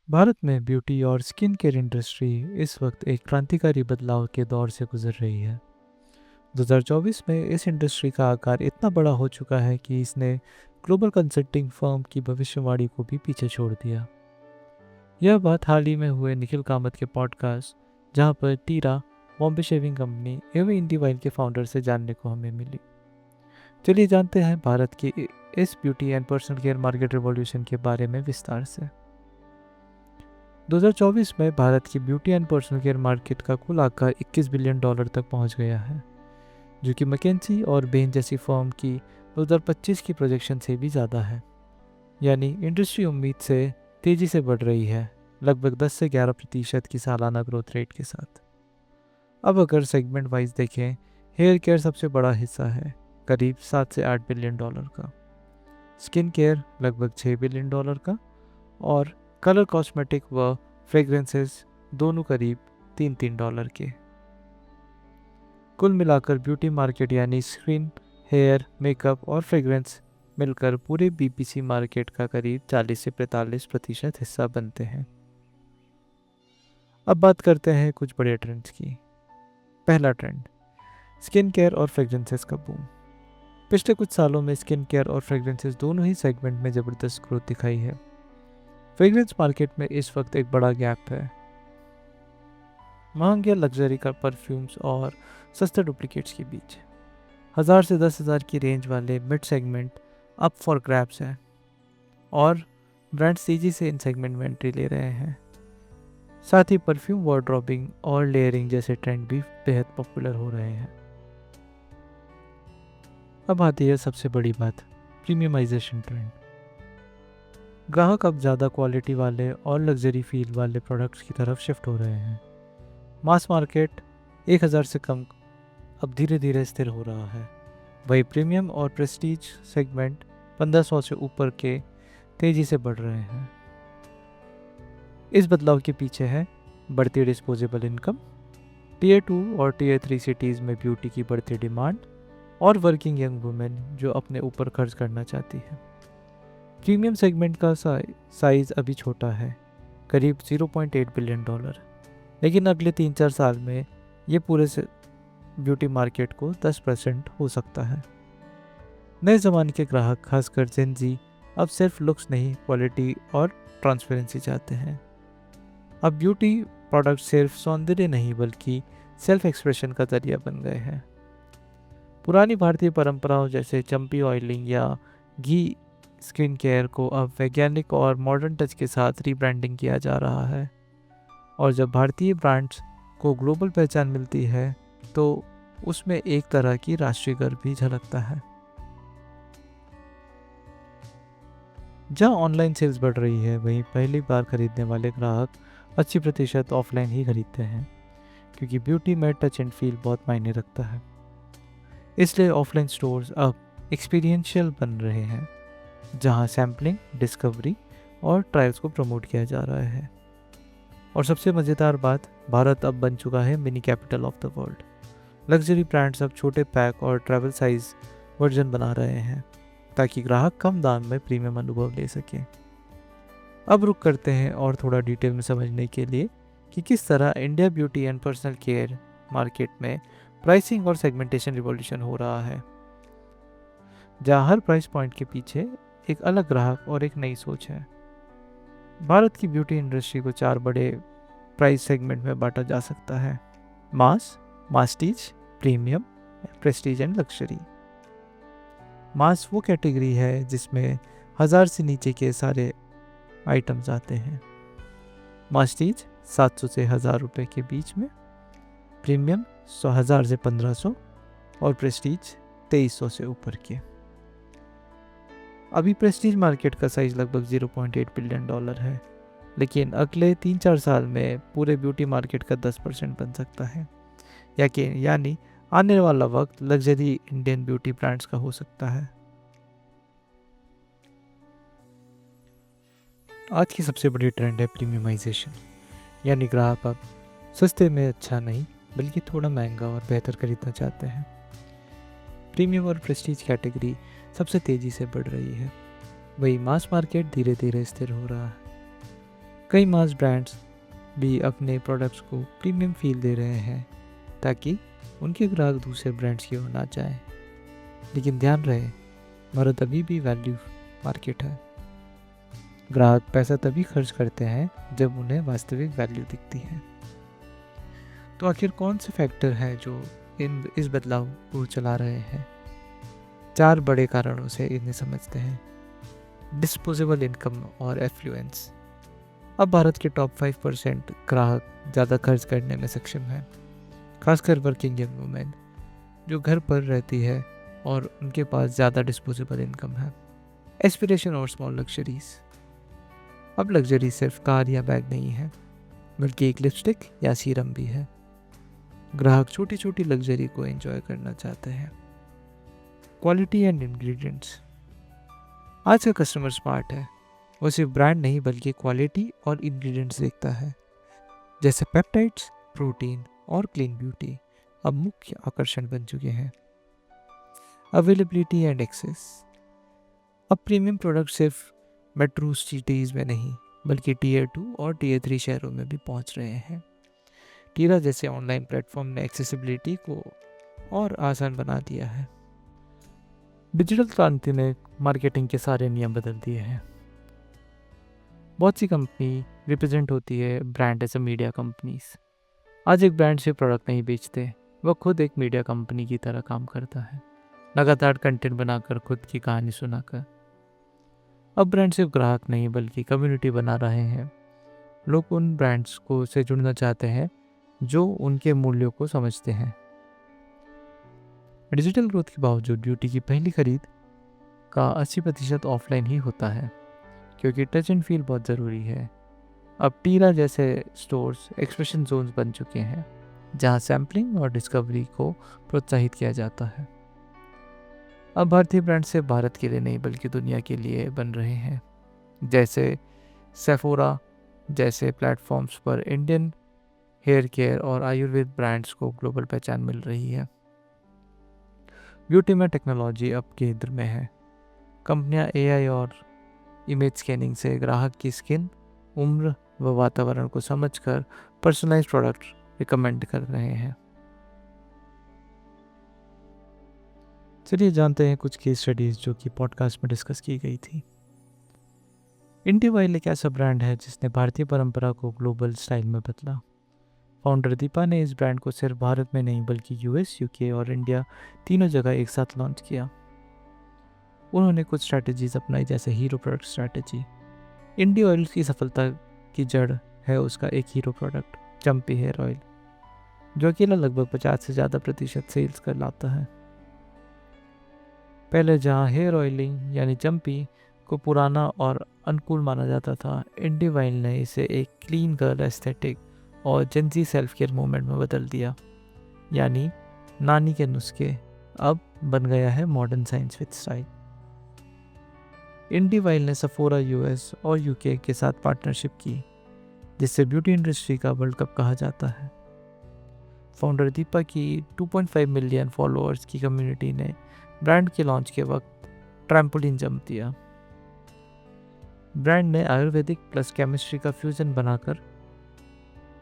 भारत में ब्यूटी और skin care industry इस वक्त एक क्रांतिकारी बदलाव के दौर से गुजर रही है। 2024 में इस इंडस्ट्री का आकार इतना बड़ा हो चुका है कि इसने ग्लोबल कंसल्टिंग फर्म की भविष्यवाणी को भी पीछे छोड़ दिया। यह बात हाल ही में हुए निखिल कामत के पॉडकास्ट, जहां पर टीरा, बॉम्बे शेविंग कंपनी एवं इंडी वाइन के फाउंडर से जानने को हमें मिली। चलिए जानते हैं भारत की इस beauty and personal care market revolution के बारे में विस्तार से। 2024 में भारत की beauty and personal care market का कुल आकार $21 बिलियन तक पहुंच गया है, जो कि मैकेंजी और बेन जैसी फर्म की 2025 की प्रोजेक्शन से भी ज़्यादा है। यानी इंडस्ट्री उम्मीद से तेज़ी से बढ़ रही है, लगभग 10 से 11% की सालाना ग्रोथ रेट के साथ। अब अगर सेगमेंट वाइज देखें, हेयर केयर सबसे बड़ा हिस्सा है, करीब 7 से 8 बिलियन डॉलर का। स्किन केयर लगभग $6 बिलियन का, और कलर कॉस्मेटिक व फ्रेग्रेंसेस दोनों करीब $3 के। कुल मिलाकर ब्यूटी मार्केट यानी स्किन, हेयर, मेकअप और फ्रेग्रेंस मिलकर पूरे बीपीसी मार्केट का करीब 40 से 45% हिस्सा बनते हैं। अब बात करते हैं कुछ बड़े ट्रेंड्स की। पहला ट्रेंड, स्किन केयर और फ्रेग्रेंसेस का बूम। पिछले कुछ सालों में स्किन केयर और फ्रेग्रेंसेस दोनों ही सेगमेंट में ज़बरदस्त ग्रोथ दिखाई है। फ्रेग्रेंस मार्केट में इस वक्त एक बड़ा गैप है। महंगे लग्जरी का परफ्यूम्स और सस्ते डुप्लीकेट्स के बीच 1000 से 10,000 की रेंज वाले mid segment up for grabs है, और ब्रांड्स तेजी से इन सेगमेंट में एंट्री ले रहे हैं। साथ ही परफ्यूम वार्डरोबिंग और लेयरिंग जैसे ट्रेंड भी बेहद पॉपुलर हो रहे हैं। अब आती है सबसे बड़ी बात, प्रीमियमाइजेशन ट्रेंड। ग्राहक अब ज़्यादा क्वालिटी वाले और लग्जरी फील वाले प्रोडक्ट्स की तरफ शिफ्ट हो रहे हैं। मास मार्केट 1000 से कम अब धीरे धीरे स्थिर हो रहा है, वही प्रीमियम और प्रेस्टीज सेगमेंट 1500 से ऊपर के तेज़ी से बढ़ रहे हैं। इस बदलाव के पीछे है बढ़ती डिस्पोजेबल इनकम, टीयर 2 और टीयर 3 सिटीज़ में ब्यूटी की बढ़ती डिमांड, और वर्किंग यंग वुमेन जो अपने ऊपर खर्च करना चाहती है। प्रीमियम सेगमेंट का साइज़ अभी छोटा है, करीब $0.8 बिलियन, लेकिन अगले 3-4 साल में ये पूरे से ब्यूटी मार्केट को 10% हो सकता है। नए ज़माने के ग्राहक, खासकर जेन जी, अब सिर्फ लुक्स नहीं, क्वालिटी और ट्रांसपेरेंसी चाहते हैं। अब ब्यूटी प्रोडक्ट सिर्फ सौंदर्य नहीं बल्कि सेल्फ एक्सप्रेशन का जरिया बन गए हैं। पुरानी भारतीय परंपराओं जैसे चंपी ऑयलिंग या घी स्किन केयर को अब वैज्ञानिक और मॉडर्न टच के साथ रीब्रांडिंग किया जा रहा है, और जब भारतीय ब्रांड्स को ग्लोबल पहचान मिलती है तो उसमें एक तरह की राष्ट्रीय गर्व भी झलकता है। जहां ऑनलाइन सेल्स बढ़ रही है, वहीं पहली बार खरीदने वाले ग्राहक 80% ऑफलाइन ही खरीदते हैं, क्योंकि ब्यूटी में टच एंड फील बहुत मायने रखता है। इसलिए ऑफलाइन स्टोर्स अब एक्सपीरियंशियल बन रहे हैं, जहां सैम्पलिंग, डिस्कवरी और ट्रायल्स को प्रमोट किया जा रहा है। और सबसे मज़ेदार बात, भारत अब बन चुका है mini capital of the world. Luxury brands अब छोटे पैक और ट्रैवल साइज वर्जन बना रहे हैं, ताकि ग्राहक कम दाम में प्रीमियम अनुभव ले सकें। अब रुक करते हैं और थोड़ा डिटेल में समझने के लिए कि किस तरह India beauty and personal care market में प्राइसिंग और सेगमेंटेशन रिवॉल्यूशन हो रहा है, जहाँ हर प्राइस पॉइंट के पीछे एक अलग ग्राहक और एक नई सोच है। भारत की ब्यूटी इंडस्ट्री को 4 बड़े प्राइस सेगमेंट में बांटा जा सकता है: मास, मास्टीज, प्रीमियम, प्रेस्टीज एंड लग्जरी। मास वो कैटेगरी है जिसमें 1000 से नीचे के सारे आइटम्स आते हैं। मास्टीज 700 से 1000 रुपये के बीच में, प्रीमियम 1000 से 1500, और प्रेस्टीज 2300 से ऊपर के। अभी प्रेस्टीज मार्केट का साइज लगभग $0.8 बिलियन है, लेकिन अगले 3-4 साल में पूरे ब्यूटी मार्केट का 10% बन सकता है। यानी आने वाला वक्त लग्जरी इंडियन ब्यूटी ब्रांड्स का हो सकता है। आज की सबसे बड़ी ट्रेंड है प्रीमियमाइजेशन, यानी ग्राहक अब सस्ते में अच्छा नहीं बल्कि थोड़ा महंगा और बेहतर खरीदना चाहते हैं। प्रीमियम और प्रेस्टीज कैटेगरी सबसे तेज़ी से बढ़ रही है, वही मास मार्केट धीरे धीरे स्थिर हो रहा है। कई मास ब्रांड्स भी अपने प्रोडक्ट्स को प्रीमियम फील दे रहे हैं ताकि उनके ग्राहक दूसरे ब्रांड्स की ओर ना जाएं। लेकिन ध्यान रहे, भारत अभी भी वैल्यू मार्केट है। ग्राहक पैसा तभी खर्च करते हैं जब उन्हें वास्तविक वैल्यू दिखती है। तो आखिर कौन से फैक्टर हैं जो इस बदलाव को चला रहे हैं? 4 बड़े कारणों से इन्हें समझते हैं। डिस्पोजेबल इनकम और एफ्लुएंस। अब भारत के टॉप 5% ग्राहक ज़्यादा खर्च करने में सक्षम हैं, खासकर वर्किंग यंग वुमेन जो घर पर रहती है और उनके पास ज़्यादा डिस्पोजेबल इनकम है। एस्पिरेशन और स्मॉल लग्जरीज। अब लग्जरी सिर्फ कार या बैग नहीं है, बल्कि एक लिपस्टिक या सीरम भी है। ग्राहक छोटी छोटी लग्जरी को एंजॉय करना चाहते हैं। Quality and ingredients. आज का कस्टमर स्मार्ट है, वो सिर्फ ब्रांड नहीं बल्कि क्वालिटी और इंग्रेडिएंट्स देखता है, जैसे पेप्टाइड्स, प्रोटीन और क्लीन ब्यूटी अब मुख्य आकर्षण बन चुके हैं। Availability and access. अब प्रीमियम प्रोडक्ट सिर्फ मेट्रो सिटीज़ में नहीं बल्कि टीयर 2 और टीयर 3 शहरों में भी पहुंच रहे हैं। टीरा जैसे ऑनलाइन प्लेटफॉर्म ने एक्सेसिबिलिटी को और आसान बना दिया है। डिजिटल क्रांति ने मार्केटिंग के सारे नियम बदल दिए हैं। बहुत सी कंपनी रिप्रेजेंट होती है brand as a media companies. आज एक ब्रांड सिर्फ प्रोडक्ट नहीं बेचते, वह खुद एक मीडिया कंपनी की तरह काम करता है, लगातार कंटेंट बनाकर, खुद की कहानी सुनाकर। अब ब्रांड सिर्फ ग्राहक नहीं बल्कि कम्युनिटी बना रहे हैं। लोग उन ब्रांड्स को से जुड़ना चाहते हैं जो उनके मूल्यों को समझते हैं। डिजिटल ग्रोथ के बावजूद ब्यूटी की पहली खरीद का 80% ऑफलाइन ही होता है, क्योंकि टच एंड फील बहुत ज़रूरी है। अब टीरा जैसे स्टोर्स एक्सप्रेशन जोन्स बन चुके हैं, जहां सैम्पलिंग और डिस्कवरी को प्रोत्साहित किया जाता है। अब भारतीय ब्रांड सिर्फ भारत के लिए नहीं बल्कि दुनिया के लिए बन रहे हैं, जैसे सेफोरा जैसे प्लेटफॉर्म्स पर इंडियन हेयर केयर और आयुर्वेद ब्रांड्स को ग्लोबल पहचान मिल रही है। ब्यूटी में टेक्नोलॉजी अब केंद्र में है। कंपनियां एआई और इमेज स्कैनिंग से ग्राहक की स्किन, उम्र व वातावरण को समझकर पर्सनलाइज्ड प्रोडक्ट रिकमेंड कर रहे हैं। चलिए जानते हैं कुछ केस स्टडीज जो कि पॉडकास्ट में डिस्कस की गई थी। इंडिया ऑयल एक ऐसा ब्रांड है जिसने भारतीय परंपरा को ग्लोबल स्टाइल में बदला। फाउंडर दीपा ने इस ब्रांड को सिर्फ भारत में नहीं बल्कि यूएस, यूके और इंडिया तीनों जगह एक साथ लॉन्च किया। उन्होंने कुछ स्ट्रैटेजीज अपनाई, जैसे hero product strategy. India oil की सफलता की जड़ है उसका एक हीरो प्रोडक्ट, चंपी हेयर ऑयल, जो अकेला लगभग 50 से ज़्यादा % सेल्स कर लाता है। पहले जहां हेयर ऑयलिंग यानी चंपी को पुराना और अनुकूल माना जाता था, इंडिया ऑयल ने इसे एक क्लीन गर्ल एस्थेटिक और जेंजी सेल्फ केयर मूवमेंट में बदल दिया। यानी नानी के नुस्खे अब बन गया है modern science with style. India oil ने सफोरा यूएस और यूके के साथ पार्टनरशिप की, जिससे ब्यूटी इंडस्ट्री का वर्ल्ड कप कहा जाता है। फाउंडर दीपा की 2.5 मिलियन फॉलोअर्स की कम्युनिटी ने ब्रांड के लॉन्च के वक्त ट्रैम्पोलिन जंप दिया। ब्रांड ने आयुर्वेदिक प्लस केमिस्ट्री का फ्यूजन बनाकर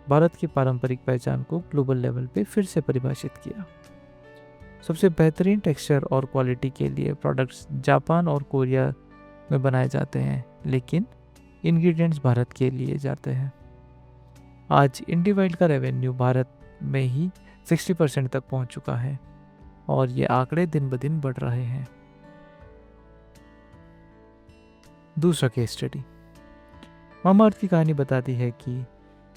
भारत की पारंपरिक पहचान को ग्लोबल लेवल पे फिर से परिभाषित किया। सबसे बेहतरीन टेक्सचर और क्वालिटी के लिए प्रोडक्ट्स जापान और कोरिया में बनाए जाते हैं, लेकिन इंग्रेडिएंट्स भारत के लिए जाते हैं। आज इंडिया ऑयल का रेवेन्यू भारत में ही 60% तक पहुंच चुका है और ये आंकड़े दिन ब दिन बढ़ रहे हैं। दूसरा केस स्टडी। मामाअर्थ की कहानी बताती है कि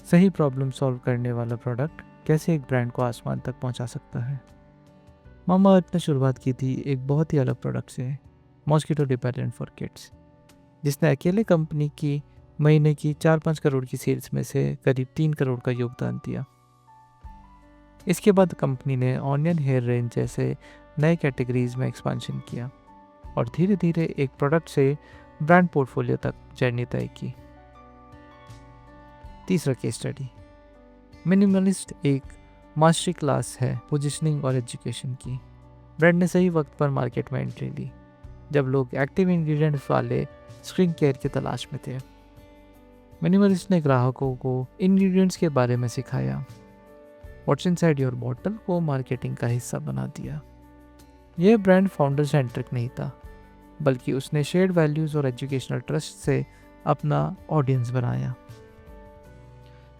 सही प्रॉब्लम सॉल्व करने वाला प्रोडक्ट कैसे एक ब्रांड को आसमान तक पहुंचा सकता है। मामाअर्थ ने शुरुआत की थी एक बहुत ही अलग प्रोडक्ट से, मॉस्किटो रिपेलेंट फॉर किड्स, जिसने अकेले कंपनी की महीने की 4-5 करोड़ की सेल्स में से करीब 3 करोड़ का योगदान दिया। इसके बाद कंपनी ने ऑनियन हेयर रेंज जैसे नए कैटेगरीज में एक्सपेंशन किया और धीरे धीरे एक प्रोडक्ट से ब्रांड पोर्टफोलियो तक जर्नी तय की। तीसरा केस स्टडी। मिनिमलिस्ट एक मास्टरी क्लास है पोजिशनिंग और एजुकेशन की। ब्रांड ने सही वक्त पर मार्केट में एंट्री ली, जब लोग एक्टिव इंग्रेडिएंट्स वाले स्किन केयर की तलाश में थे। मिनिमलिस्ट ने ग्राहकों को इंग्रेडिएंट्स के बारे में सिखाया। व्हाट्स इनसाइड योर बॉटल को मार्केटिंग का हिस्सा बना दिया। यह ब्रांड फाउंडर सेंट्रिक नहीं था, बल्कि उसने शेयर्ड वैल्यूज़ और एजुकेशनल ट्रस्ट से अपना ऑडियंस बनाया।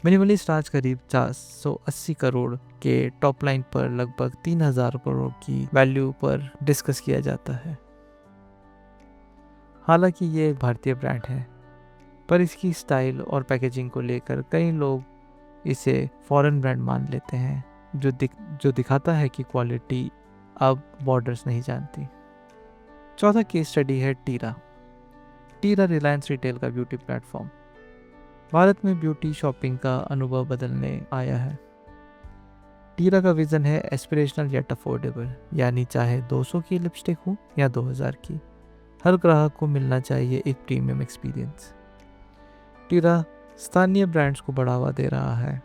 मिनिमलिस्ट आज करीब 480 करोड़ के टॉप लाइन पर लगभग 3000 करोड़ की वैल्यू पर डिस्कस किया जाता है। हालांकि ये एक भारतीय ब्रांड है, पर इसकी स्टाइल और पैकेजिंग को लेकर कई लोग इसे फॉरेन ब्रांड मान लेते हैं, जो दिखाता है कि क्वालिटी अब बॉर्डर्स नहीं जानती। चौथा केस स्टडी है टीरा। टीरा रिलायंस रिटेल का ब्यूटी प्लेटफॉर्म भारत में ब्यूटी शॉपिंग का अनुभव बदलने आया है। टीरा का विजन है एस्पिरेशनल येट अफोर्डेबल, यानी चाहे 200 की लिपस्टिक हो या 2000 की, हर ग्राहक को मिलना चाहिए एक प्रीमियम एक्सपीरियंस। टीरा स्थानीय ब्रांड्स को बढ़ावा दे रहा है,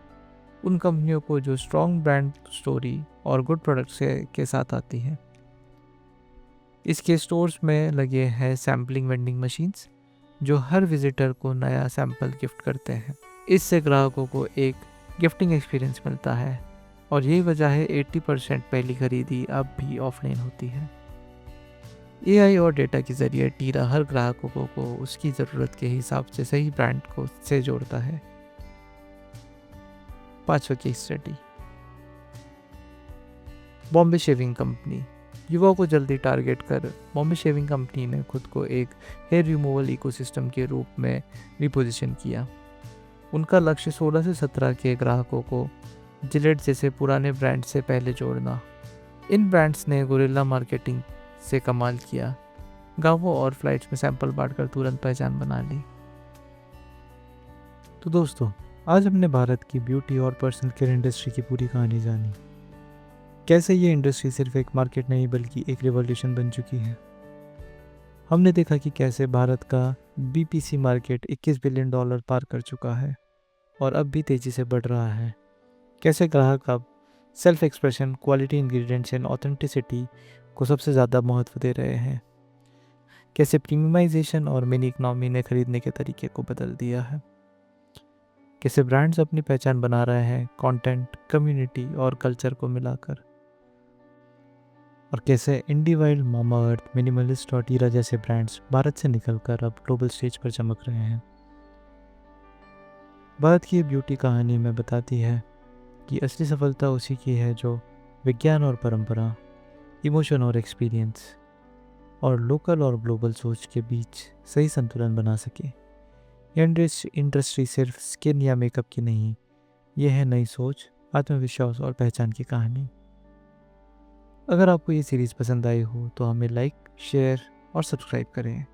उन कंपनियों को जो स्ट्रॉन्ग ब्रांड स्टोरी और गुड प्रोडक्ट्स के साथ आती हैं। इसके स्टोर्स में लगे हैं सैम्पलिंग वेंडिंग मशीन्स, जो हर विजिटर को नया सैंपल गिफ्ट करते हैं। इससे ग्राहकों को एक गिफ्टिंग एक्सपीरियंस मिलता है, और यही वजह है 80% पहली खरीदी अब भी ऑफलाइन होती है। AI और डेटा के जरिए टीरा हर ग्राहकों को उसकी ज़रूरत के हिसाब से सही ब्रांड को से जोड़ता है। पांचवा case study, Bombay shaving company. युवाओं को जल्दी टारगेट कर बॉम्बे शेविंग कंपनी ने खुद को एक हेयर रिमूवल इकोसिस्टम के रूप में रिपोजिशन किया। उनका लक्ष्य 16 से 17 के ग्राहकों को जिलेट जैसे पुराने ब्रांड से पहले जोड़ना। इन ब्रांड्स ने गुरिल्ला मार्केटिंग से कमाल किया, गांवों और फ्लाइट्स में सैंपल बांटकर तुरंत पहचान बना ली। तो दोस्तों, आज हमने भारत की ब्यूटी और पर्सनल केयर इंडस्ट्री की पूरी कहानी जानी। कैसे ये इंडस्ट्री सिर्फ एक मार्केट नहीं बल्कि एक रिवॉल्यूशन बन चुकी है। हमने देखा कि कैसे भारत का BPC मार्केट $21 बिलियन पार कर चुका है और अब भी तेज़ी से बढ़ रहा है। कैसे ग्राहक अब self expression, quality ingredients and authenticity को सबसे ज़्यादा महत्व दे रहे हैं। कैसे प्रीमियमाइजेशन और मिनी इकोनॉमी ने खरीदने के तरीके को बदल दिया है। कैसे ब्रांड्स अपनी पहचान बना रहे हैं कंटेंट, कम्युनिटी और कल्चर को मिलाकर। और कैसे इंडीवाइल्ड, मामा अर्थ, मिनिमलिस्ट और टीरा जैसे ब्रांड्स भारत से निकलकर अब ग्लोबल स्टेज पर चमक रहे हैं। भारत की ब्यूटी कहानी में बताती है कि असली सफलता उसी की है जो विज्ञान और परंपरा, इमोशन और एक्सपीरियंस और लोकल और ग्लोबल सोच के बीच सही संतुलन बना सके। यह इंडस्ट्री सिर्फ स्किन या मेकअप की नहीं, यह है नई सोच, आत्मविश्वास और पहचान की कहानी। अगर आपको ये सीरीज़ पसंद आई हो तो हमें लाइक, शेयर और सब्सक्राइब करें।